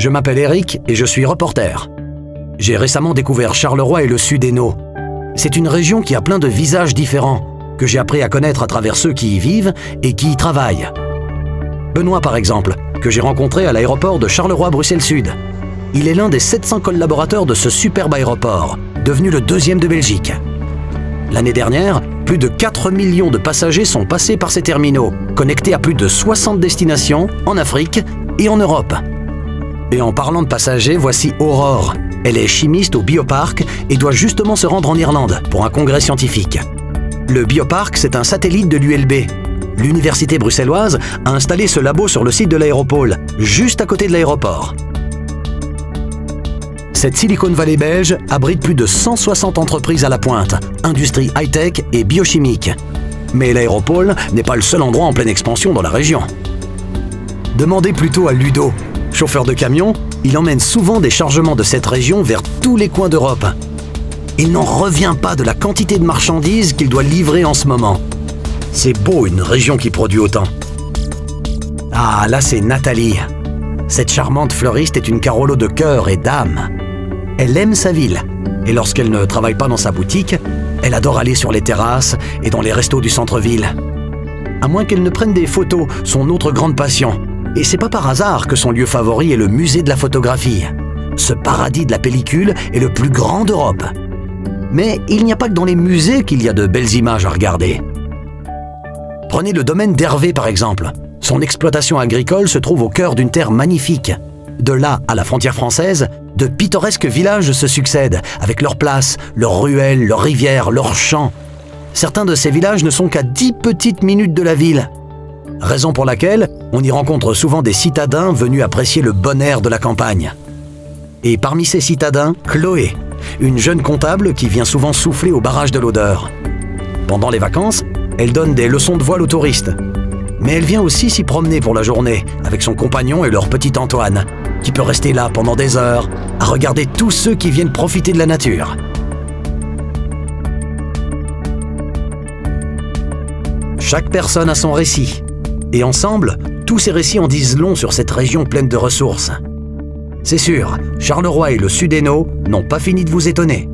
Je m'appelle Eric et je suis reporter. J'ai récemment découvert Charleroi et le Sud-Hainaut. C'est une région qui a plein de visages différents, que j'ai appris à connaître à travers ceux qui y vivent et qui y travaillent. Benoît par exemple, que j'ai rencontré à l'aéroport de Charleroi-Bruxelles-Sud. Il est l'un des 700 collaborateurs de ce superbe aéroport, devenu le 2e de Belgique. L'année dernière, plus de 4 millions de passagers sont passés par ces terminaux, connectés à plus de 60 destinations en Afrique et en Europe. Et en parlant de passagers, voici Aurore. Elle est chimiste au Biopark et doit justement se rendre en Irlande pour un congrès scientifique. Le Biopark, c'est un satellite de l'ULB. L'université bruxelloise a installé ce labo sur le site de l'Aéropole, juste à côté de l'aéroport. Cette Silicon Valley belge abrite plus de 160 entreprises à la pointe, industrie high-tech et biochimique. Mais l'Aéropole n'est pas le seul endroit en pleine expansion dans la région. Demandez plutôt à Ludo. Chauffeur de camion, il emmène souvent des chargements de cette région vers tous les coins d'Europe. Il n'en revient pas de la quantité de marchandises qu'il doit livrer en ce moment. C'est beau une région qui produit autant. Ah, là c'est Nathalie. Cette charmante fleuriste est une Carolo de cœur et d'âme. Elle aime sa ville, et lorsqu'elle ne travaille pas dans sa boutique, elle adore aller sur les terrasses et dans les restos du centre-ville. À moins qu'elle ne prenne des photos, son autre grande passion. Et c'est pas par hasard que son lieu favori est le musée de la photographie. Ce paradis de la pellicule est le plus grand d'Europe. Mais il n'y a pas que dans les musées qu'il y a de belles images à regarder. Prenez le domaine d'Hervé par exemple. Son exploitation agricole se trouve au cœur d'une terre magnifique. De là à la frontière française, de pittoresques villages se succèdent, avec leurs places, leurs ruelles, leurs rivières, leurs champs. Certains de ces villages ne sont qu'à 10 petites minutes de la ville. Raison pour laquelle on y rencontre souvent des citadins venus apprécier le bon air de la campagne. Et parmi ces citadins, Chloé, une jeune comptable qui vient souvent souffler au barrage de l'Odeur. Pendant les vacances, elle donne des leçons de voile aux touristes. Mais elle vient aussi s'y promener pour la journée, avec son compagnon et leur petit Antoine, qui peut rester là pendant des heures, à regarder tous ceux qui viennent profiter de la nature. Chaque personne a son récit. Et ensemble, tous ces récits en disent long sur cette région pleine de ressources. C'est sûr, Charleroi et le Sud-Hainaut n'ont pas fini de vous étonner.